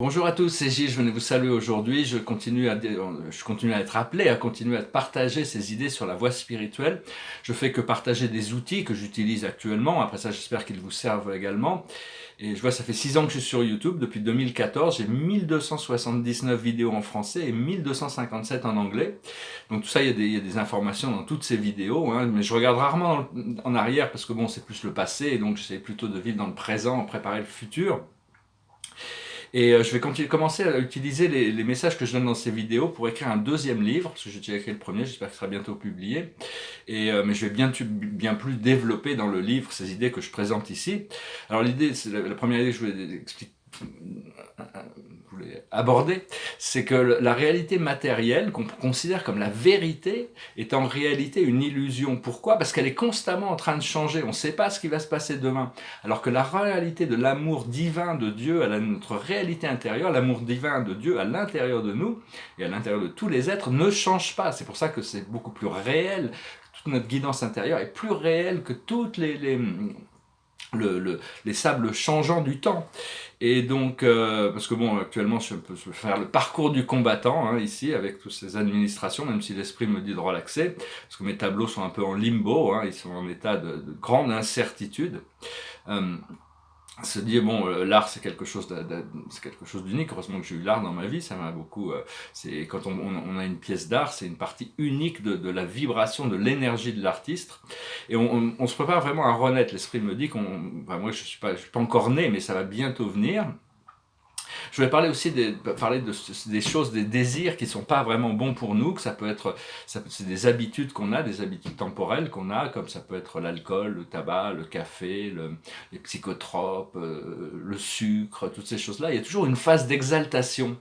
Bonjour à tous, c'est Gilles, je venais vous saluer aujourd'hui. Je continue à être appelé à continuer à partager ces idées sur la voie spirituelle. Je fais que partager des outils que j'utilise actuellement. Après ça, j'espère qu'ils vous servent également. Et je vois, ça fait 6 ans que je suis sur YouTube. Depuis 2014, j'ai 1279 vidéos en français et 1257 en anglais. Donc tout ça, il y a des informations dans toutes ces vidéos, hein, mais je regarde rarement en arrière parce que bon, c'est plus le passé, et donc j'essaie plutôt de vivre dans le présent, préparer le futur. Et je vais commencer à utiliser les messages que je donne dans ces vidéos pour écrire un deuxième livre, parce que j'ai déjà écrit le premier, j'espère qu'il sera bientôt publié. Mais je vais bien plus développer dans le livre ces idées que je présente ici. Alors l'idée, c'est la première idée que je voulais expliquer, voulais aborder, c'est que la réalité matérielle, qu'on considère comme la vérité, est en réalité une illusion. Pourquoi? Parce qu'elle est constamment en train de changer. On ne sait pas ce qui va se passer demain. Alors que la réalité de l'amour divin de Dieu, notre réalité intérieure, l'amour divin de Dieu à l'intérieur de nous et à l'intérieur de tous les êtres ne change pas. C'est pour ça que c'est beaucoup plus réel. Toute notre guidance intérieure est plus réelle que toutes les sables changeants du temps. Et donc, parce que bon, actuellement, je peux faire le parcours du combattant, hein, ici, avec toutes ces administrations, même si l'esprit me dit de relaxer, parce que mes tableaux sont un peu en limbo, hein, ils sont en état de grande incertitude. Euh, Se dire bon, l'art c'est quelque chose c'est quelque chose d'unique. Heureusement que j'ai eu l'art dans ma vie, ça m'a beaucoup. C'est quand on a une pièce d'art, c'est une partie unique de la vibration, de l'énergie de l'artiste, et on se prépare vraiment à renaître. L'esprit me dit moi je suis pas encore né, mais ça va bientôt venir. Je voulais parler aussi des choses, des désirs qui ne sont pas vraiment bons pour nous, que c'est des habitudes qu'on a, des habitudes temporelles qu'on a, comme ça peut être l'alcool, le tabac, le café, les psychotropes, le sucre, toutes ces choses-là. Il y a toujours une phase d'exaltation.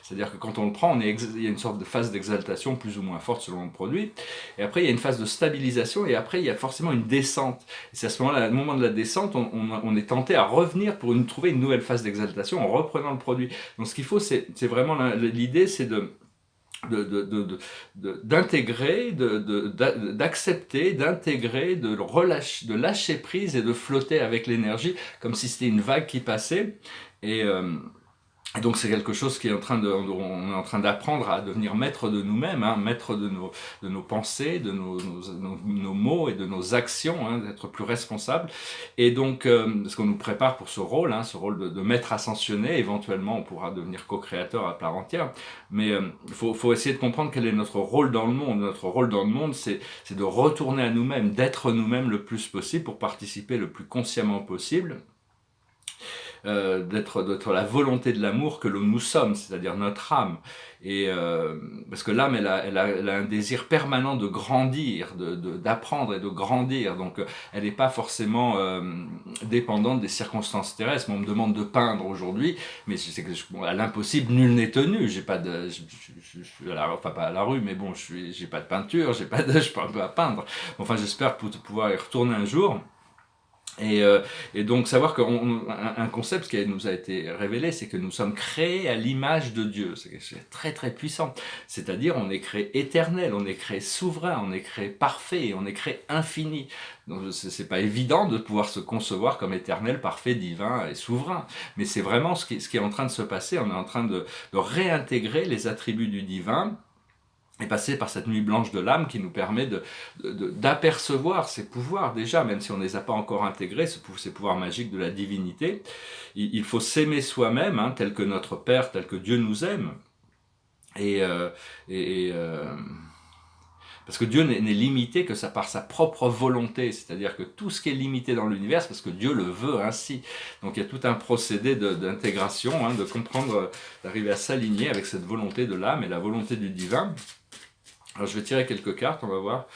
C'est-à-dire que quand on le prend, il y a une sorte de phase d'exaltation plus ou moins forte selon le produit. Et après, il y a une phase de stabilisation, et après, il y a forcément une descente. Et c'est à ce moment-là, au moment de la descente, on est tenté à revenir pour trouver une nouvelle phase d'exaltation en reprenant le produit. Donc ce qu'il faut, c'est vraiment l'idée, c'est d'intégrer, d'accepter, d'intégrer, de lâcher prise et de flotter avec l'énergie, comme si c'était une vague qui passait. Et donc c'est quelque chose qui est on est en train d'apprendre à devenir maître de nous-mêmes, hein, maître de nos pensées, de nos mots et de nos actions, hein, d'être plus responsable. Et donc, parce qu'on nous prépare pour ce rôle de maître ascensionné. Éventuellement, on pourra devenir co-créateur à part entière. Mais faut essayer de comprendre quel est notre rôle dans le monde. Notre rôle dans le monde, c'est de retourner à nous-mêmes, d'être nous-mêmes le plus possible pour participer le plus consciemment possible, d'être la volonté de l'amour que nous sommes, c'est-à-dire notre âme. Et parce que l'âme, elle a un désir permanent de grandir, d'apprendre et de grandir. Donc, elle n'est pas forcément dépendante des circonstances terrestres. On me demande de peindre aujourd'hui, mais je sais que à l'impossible, nul n'est tenu. J'ai pas de, je suis enfin pas à la rue, mais bon, j'ai pas de peinture, je peux un peu à peindre. Enfin, j'espère pouvoir y retourner un jour. Et donc savoir qu'un concept qui nous a été révélé, c'est que nous sommes créés à l'image de Dieu. C'est très très puissant. C'est-à-dire on est créé éternel, on est créé souverain, on est créé parfait, on est créé infini. Donc c'est pas évident de pouvoir se concevoir comme éternel, parfait, divin et souverain. Mais c'est vraiment ce qui est en train de se passer. On est en train de réintégrer les attributs du divin et passer par cette nuit blanche de l'âme qui nous permet d'apercevoir ces pouvoirs déjà, même si on ne les a pas encore intégrés, ces pouvoirs magiques de la divinité. Il faut s'aimer soi-même, hein, tel que notre Père, tel que Dieu nous aime. Et, euh, et, euh, Parce que Dieu n'est limité que ça par sa propre volonté, c'est-à-dire que tout ce qui est limité dans l'univers, c'est parce que Dieu le veut ainsi. Donc il y a tout un procédé d'intégration, hein, de comprendre, d'arriver à s'aligner avec cette volonté de l'âme et la volonté du divin. Alors je vais tirer quelques cartes, on va voir.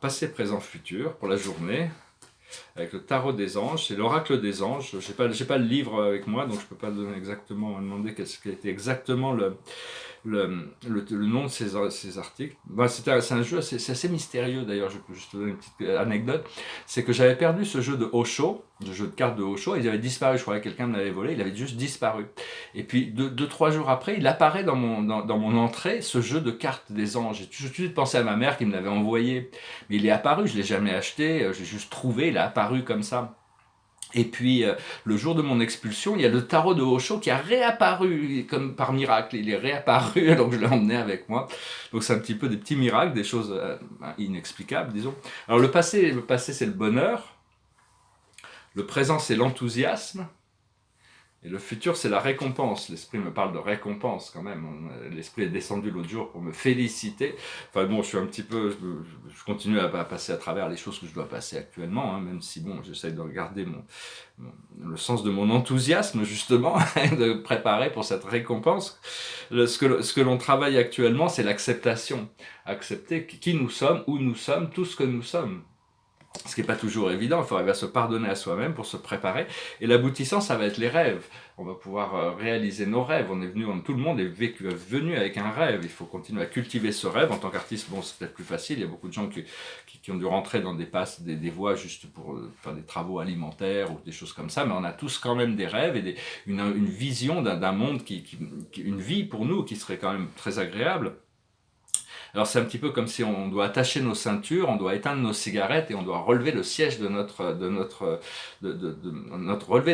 Passé, présent, futur pour la journée. Avec le tarot des anges, c'est l'oracle des anges. J'ai pas le livre avec moi, donc je peux pas donner exactement, demander qu'est-ce qui était exactement le nom de ces articles. C'est un jeu, c'est assez mystérieux d'ailleurs, je peux juste te donner une petite anecdote. C'est que j'avais perdu ce jeu de Osho, le jeu de cartes de Osho, il avait disparu, je croyais que quelqu'un me l'avait volé, il avait juste disparu. Et puis 2-3 jours après, il apparaît dans mon entrée, ce jeu de cartes des anges. J'ai tout de suite pensé à ma mère qui me l'avait envoyé. Mais il est apparu, je ne l'ai jamais acheté, j'ai juste trouvé, il est apparu comme ça. Et puis, le jour de mon expulsion, il y a le tarot de Osho qui a réapparu, comme par miracle, il est réapparu, donc je l'ai emmené avec moi. Donc c'est un petit peu des petits miracles, des choses inexplicables, disons. Alors le passé c'est le bonheur, le présent c'est l'enthousiasme, et le futur, c'est la récompense. L'esprit me parle de récompense quand même. L'esprit est descendu l'autre jour pour me féliciter. Enfin bon, je suis un petit peu, je continue à passer à travers les choses que je dois passer actuellement, hein, même si bon, j'essaie de regarder le sens de mon enthousiasme justement, de préparer pour cette récompense. Ce que l'on travaille actuellement, c'est l'acceptation. Accepter qui nous sommes, où nous sommes, tout ce que nous sommes. Ce qui n'est pas toujours évident, il faut arriver à se pardonner à soi-même pour se préparer. Et l'aboutissant, ça va être les rêves. On va pouvoir réaliser nos rêves. Tout le monde est venu avec un rêve. Il faut continuer à cultiver ce rêve. En tant qu'artiste, bon, c'est peut-être plus facile. Il y a beaucoup de gens qui ont dû rentrer dans des voies juste pour faire des travaux alimentaires ou des choses comme ça. Mais on a tous quand même des rêves et une vision d'un monde, une vie pour nous qui serait quand même très agréable. Alors c'est un petit peu comme si on doit attacher nos ceintures, on doit éteindre nos cigarettes et on doit relever le siège relever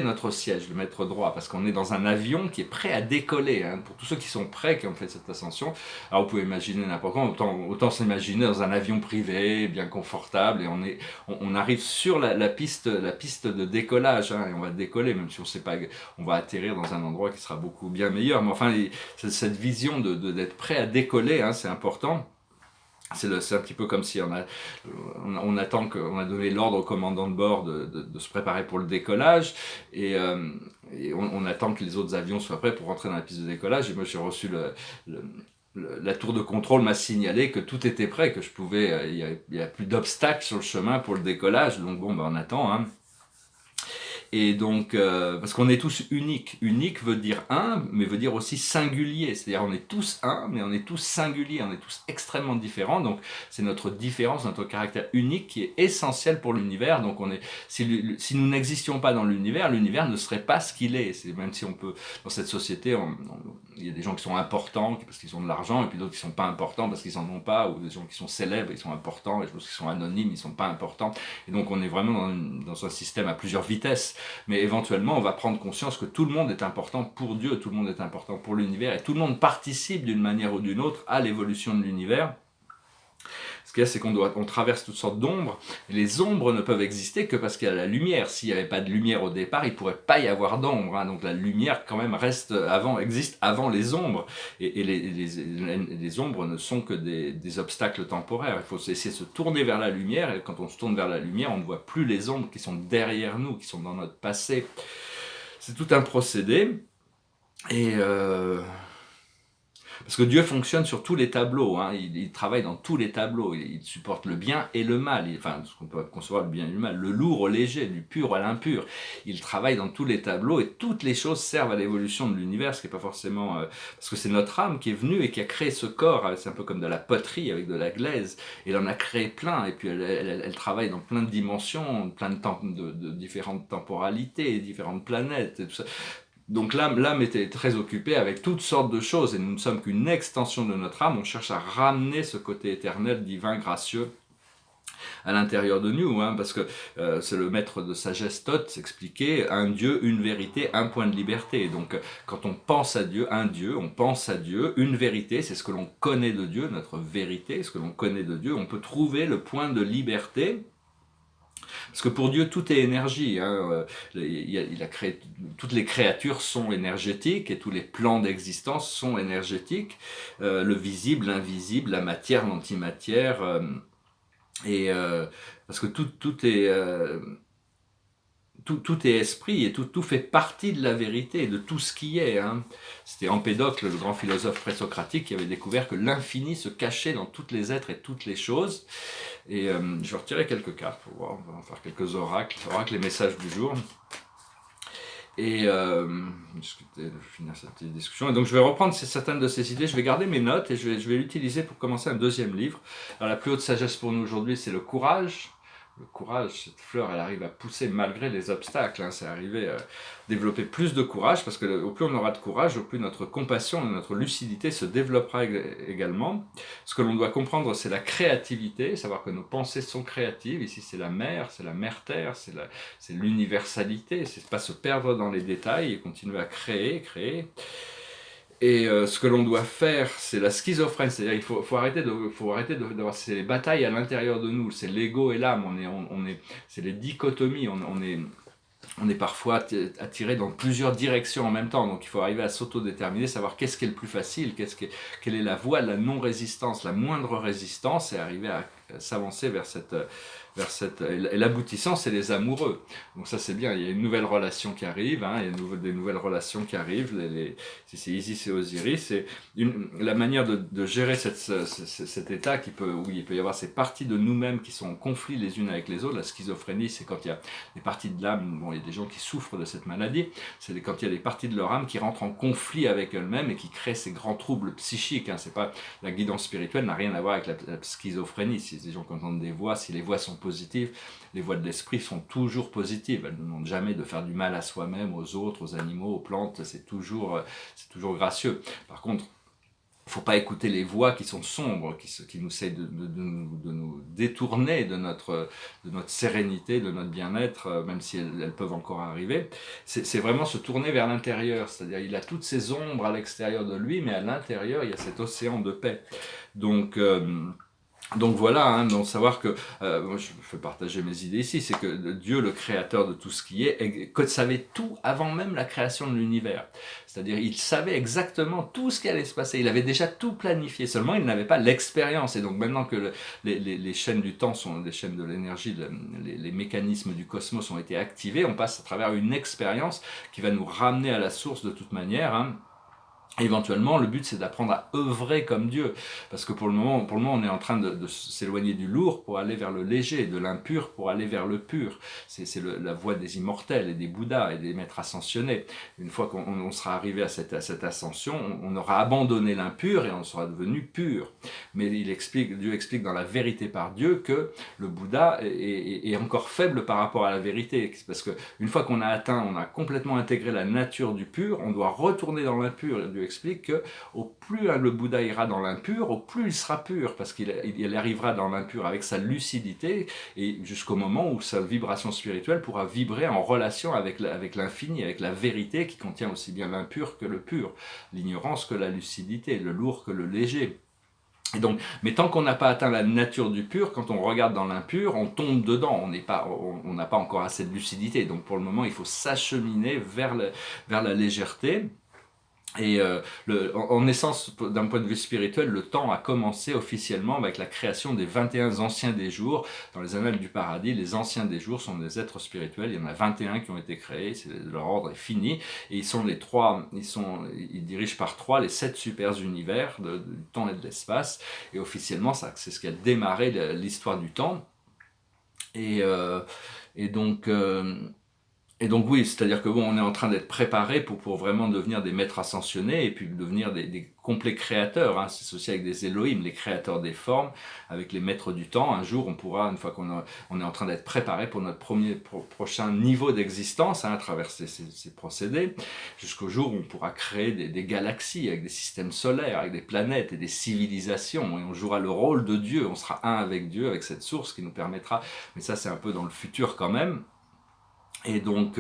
notre siège, le mettre droit, parce qu'on est dans un avion qui est prêt à décoller. Hein, pour tous ceux qui sont prêts, qui ont fait cette ascension, alors vous pouvez imaginer n'importe quoi, autant s'imaginer dans un avion privé, bien confortable, et on arrive sur la piste de décollage, hein, et on va décoller, même si on sait pas, on va atterrir dans un endroit qui sera beaucoup bien meilleur. Mais enfin, cette vision d'être prêt à décoller, hein, c'est important. C'est un petit peu comme si on attend qu'on a donné l'ordre au commandant de bord de se préparer pour le décollage et on attend que les autres avions soient prêts pour rentrer dans la piste de décollage. Et moi, j'ai reçu la tour de contrôle m'a signalé que tout était prêt, que je pouvais, il y a plus d'obstacles sur le chemin pour le décollage. Donc bon, on attend, hein. Et donc, parce qu'on est tous uniques. Unique veut dire un, mais veut dire aussi singulier. C'est-à-dire on est tous un, mais on est tous singuliers, on est tous extrêmement différents. Donc c'est notre différence, notre caractère unique qui est essentiel pour l'univers. Donc si nous n'existions pas dans l'univers, l'univers ne serait pas ce qu'il est. Même si on peut, dans cette société, il y a des gens qui sont importants parce qu'ils ont de l'argent, et puis d'autres qui sont pas importants parce qu'ils en ont pas, ou des gens qui sont célèbres, ils sont importants, et d'autres qui sont anonymes, ils sont pas importants. Et donc on est vraiment dans un système à plusieurs vitesses. Mais éventuellement, on va prendre conscience que tout le monde est important pour Dieu, tout le monde est important pour l'univers, et tout le monde participe d'une manière ou d'une autre à l'évolution de l'univers. Ce qu'il y a, c'est qu'on traverse toutes sortes d'ombres, et les ombres ne peuvent exister que parce qu'il y a la lumière. S'il n'y avait pas de lumière au départ, il ne pourrait pas y avoir d'ombre, hein. Donc la lumière, quand même, existe avant les ombres. Et les ombres ne sont que des obstacles temporaires. Il faut essayer de se tourner vers la lumière, et quand on se tourne vers la lumière, on ne voit plus les ombres qui sont derrière nous, qui sont dans notre passé. C'est tout un procédé. Et parce que Dieu fonctionne sur tous les tableaux, hein. Il travaille dans tous les tableaux, il supporte le bien et le mal, enfin ce qu'on peut concevoir le bien et le mal, le lourd au léger, du pur à l'impur. Il travaille dans tous les tableaux et toutes les choses servent à l'évolution de l'univers, ce qui n'est pas forcément... parce que c'est notre âme qui est venue et qui a créé ce corps, c'est un peu comme de la poterie avec de la glaise, et elle en a créé plein, et puis elle travaille dans plein de dimensions, plein de différentes temporalités, différentes planètes, et tout ça. Donc l'âme était très occupée avec toutes sortes de choses, et nous ne sommes qu'une extension de notre âme. On cherche à ramener ce côté éternel, divin, gracieux à l'intérieur de nous, hein, parce que c'est le maître de sagesse Thoth s'expliquait, un Dieu, une vérité, un point de liberté. Donc quand on pense à Dieu, un Dieu, on pense à Dieu, une vérité, c'est ce que l'on connaît de Dieu, notre vérité, ce que l'on connaît de Dieu. On peut trouver le point de liberté. Parce que pour Dieu, tout est énergie, hein. Il a créé, toutes les créatures sont énergétiques et tous les plans d'existence sont énergétiques. Le visible, l'invisible, la matière, l'antimatière. Parce que tout est... Tout est esprit et tout fait partie de la vérité, de tout ce qui est, hein. C'était Empédocle, le grand philosophe présocratique, qui avait découvert que l'infini se cachait dans tous les êtres et toutes les choses. Et je vais retirer quelques cartes pour voir, on va en faire quelques oracles les messages du jour. Et finir cette petite discussion. Et donc je vais reprendre certaines de ces idées, je vais garder mes notes et je vais l'utiliser pour commencer un deuxième livre. Alors la plus haute sagesse pour nous aujourd'hui, c'est le courage. Le courage, cette fleur, elle arrive à pousser malgré les obstacles. Hein. C'est arriver à développer plus de courage, parce que au plus on aura de courage, au plus notre compassion et notre lucidité se développera également. Ce que l'on doit comprendre, c'est la créativité, savoir que nos pensées sont créatives. Ici, c'est la mère terre, c'est l'universalité. C'est pas se perdre dans les détails et continuer à créer. Et ce que l'on doit faire, c'est la schizophrène, c'est-à-dire faut arrêter d'avoir ces batailles à l'intérieur de nous, c'est l'ego et l'âme, c'est les dichotomies, on est parfois attiré dans plusieurs directions en même temps, donc il faut arriver à s'autodéterminer, savoir qu'est-ce qui est le plus facile, quelle est la voie de la non-résistance, la moindre résistance, et arriver à s'avancer vers cette... Et l'aboutissant, c'est les amoureux. Donc ça, c'est bien. Il y a une nouvelle relation qui arrive. Hein, il y a des nouvelles relations qui arrivent. C'est Isis et Osiris. Et la manière de gérer cet état où il peut y avoir ces parties de nous-mêmes qui sont en conflit les unes avec les autres. La schizophrénie, c'est quand il y a des parties de l'âme. Bon, il y a des gens qui souffrent de cette maladie. C'est quand il y a des parties de leur âme qui rentrent en conflit avec elles-mêmes et qui créent ces grands troubles psychiques. Hein. C'est pas, la guidance spirituelle n'a rien à voir avec la schizophrénie. Si les gens qui entendent des voix, si les voix sont positives, les voix de l'esprit sont toujours positives. Elles ne demandent jamais de faire du mal à soi-même, aux autres, aux animaux, aux plantes. C'est toujours gracieux. Par contre, il ne faut pas écouter les voix qui sont sombres, qui nous essayent de nous détourner de notre sérénité, de notre bien-être, même si elles peuvent encore arriver. C'est vraiment se tourner vers l'intérieur, c'est-à-dire il a toutes ces ombres à l'extérieur de lui, mais à l'intérieur, il y a cet océan de paix. Donc voilà, hein, donc savoir que, moi je fais partager mes idées ici, c'est que Dieu, le créateur de tout ce qui est, savait tout avant même la création de l'univers. C'est-à-dire, il savait exactement tout ce qui allait se passer, il avait déjà tout planifié, seulement il n'avait pas l'expérience. Et donc maintenant que les chaînes du temps sont les chaînes de l'énergie, les mécanismes du cosmos ont été activés, on passe à travers une expérience qui va nous ramener à la source de toute manière, hein. Éventuellement, le but c'est d'apprendre à œuvrer comme Dieu, parce que pour le moment on est en train de s'éloigner du lourd pour aller vers le léger, de l'impur pour aller vers le pur. C'est la voie des immortels et des Bouddhas et des maîtres ascensionnés. Une fois qu'on sera arrivé à cette ascension, on aura abandonné l'impur et on sera devenu pur. Mais Dieu explique dans la vérité par Dieu que le Bouddha est encore faible par rapport à la vérité, parce que une fois qu'on a complètement intégré la nature du pur, on doit retourner dans l'impur. Dieu explique que au plus le Bouddha ira dans l'impur, au plus il sera pur, parce qu'il arrivera dans l'impur avec sa lucidité, et jusqu'au moment où sa vibration spirituelle pourra vibrer en relation avec l'infini, avec la vérité qui contient aussi bien l'impur que le pur, l'ignorance que la lucidité, le lourd que le léger. Et donc, mais tant qu'on n'a pas atteint la nature du pur, quand on regarde dans l'impur, on tombe dedans, on n'a pas encore assez de lucidité. Donc pour le moment, il faut s'acheminer vers la légèreté. Et en essence, d'un point de vue spirituel, le temps a commencé officiellement avec la création des 21 anciens des jours. Dans les annales du paradis, les anciens des jours sont des êtres spirituels. Il y en a 21 qui ont été créés, leur ordre est fini. Et ils dirigent par trois les 7 super univers du temps et de l'espace. Et officiellement, c'est ce qui a démarré l'histoire du temps. Et donc... Et donc oui, c'est-à-dire que on est en train d'être préparé pour vraiment devenir des maîtres ascensionnés et puis devenir des complets créateurs. Hein. C'est associé avec des Elohim, les créateurs des formes, avec les maîtres du temps. Un jour, on pourra, une fois on est en train d'être préparé pour notre prochain niveau d'existence, hein, à travers ces procédés, jusqu'au jour où on pourra créer des galaxies avec des systèmes solaires, avec des planètes et des civilisations. Et on jouera le rôle de Dieu, on sera un avec Dieu, avec cette source qui nous permettra, mais ça c'est un peu dans le futur quand même. Et donc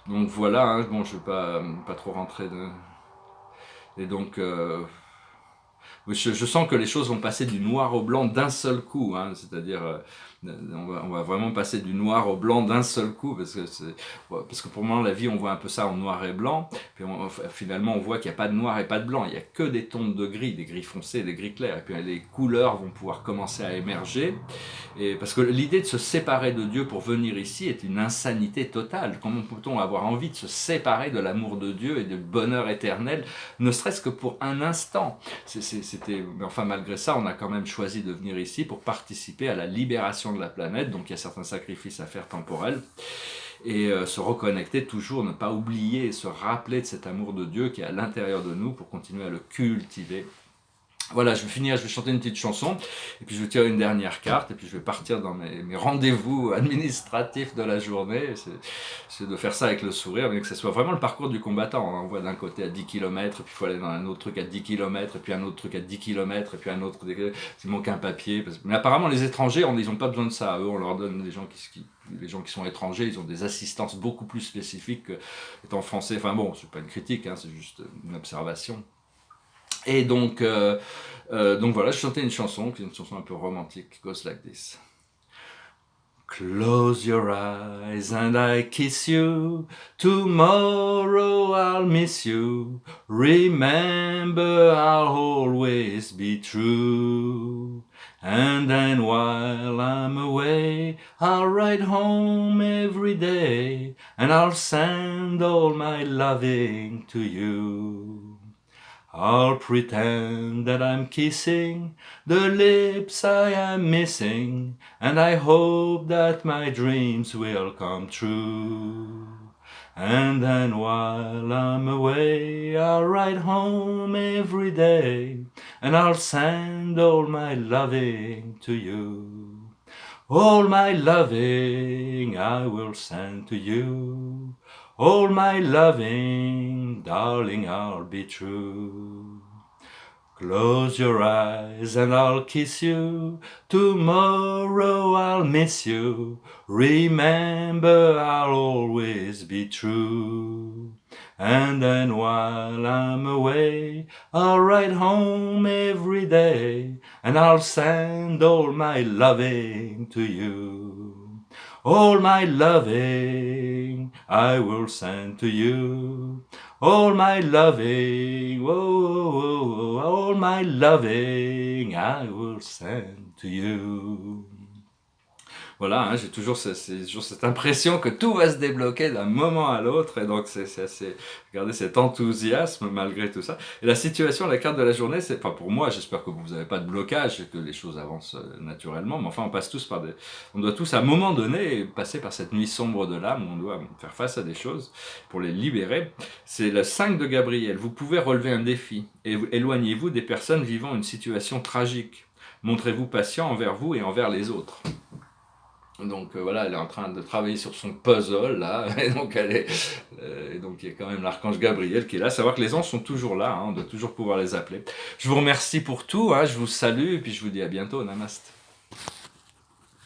voilà, hein, bon, je ne vais pas trop rentrer de... Et donc, je sens que les choses vont passer du noir au blanc d'un seul coup, hein, c'est-à-dire, on va vraiment passer du noir au blanc d'un seul coup, parce que pour moi, la vie, on voit un peu ça en noir et blanc, puis finalement, on voit qu'il n'y a pas de noir et pas de blanc, il n'y a que des tons de gris, des gris foncés, des gris clairs, et puis les couleurs vont pouvoir commencer à émerger. Parce que l'idée de se séparer de Dieu pour venir ici est une insanité totale. Comment peut-on avoir envie de se séparer de l'amour de Dieu et du bonheur éternel, ne serait-ce que pour un instant? Mais enfin, malgré ça, on a quand même choisi de venir ici pour participer à la libération de la planète. Donc il y a certains sacrifices à faire temporels. Et se reconnecter toujours, ne pas oublier et se rappeler de cet amour de Dieu qui est à l'intérieur de nous pour continuer à le cultiver Voilà, je vais finir, je vais chanter une petite chanson, et puis je vais tirer une dernière carte, et puis je vais partir dans mes rendez-vous administratifs de la journée. C'est de faire ça avec le sourire, mais que ce soit vraiment le parcours du combattant. On voit d'un côté à 10 km, puis il faut aller dans un autre truc à 10 km, et puis un autre truc à 10 km, et puis un autre... Il manque un papier. Mais apparemment, les étrangers, ils n'ont pas besoin de ça. Eux, on leur donne les gens qui sont étrangers, ils ont des assistances beaucoup plus spécifiques qu'étant français. Enfin bon, c'est pas une critique, hein, c'est juste une observation. Et donc voilà, je chantais une chanson, qui est une chanson un peu romantique, qui goes like this. Close your eyes and I kiss you. Tomorrow I'll miss you. Remember I'll always be true. And then while I'm away, I'll ride home every day. And I'll send all my loving to you. I'll pretend that I'm kissing the lips I am missing, and I hope that my dreams will come true. And then while I'm away, I'll ride home every day, and I'll send all my loving to you. All my loving I will send to you. All my loving, darling, I'll be true. Close your eyes and I'll kiss you. Tomorrow I'll miss you. Remember I'll always be true. And then while I'm away, I'll ride home every day. And I'll send all my loving to you. All my loving I will send to you. All my loving, whoa, whoa, whoa, all my loving I will send to you. Voilà, hein, j'ai toujours, toujours cette impression que tout va se débloquer d'un moment à l'autre, et donc c'est assez, regardez cet enthousiasme malgré tout ça. Et la situation, la carte de la journée, c'est, enfin pour moi, j'espère que vous n'avez pas de blocage et que les choses avancent naturellement, mais enfin on passe tous on doit tous à un moment donné passer par cette nuit sombre de l'âme, où on doit faire face à des choses pour les libérer. C'est le 5 de Gabriel. Vous pouvez relever un défi et éloignez-vous des personnes vivant une situation tragique. Montrez-vous patient envers vous et envers les autres. Donc voilà, elle est en train de travailler sur son puzzle là, et donc il y a quand même l'archange Gabriel qui est là. Savoir que les anges sont toujours là, hein, on doit toujours pouvoir les appeler. Je vous remercie pour tout, hein, je vous salue et puis je vous dis à bientôt, namaste.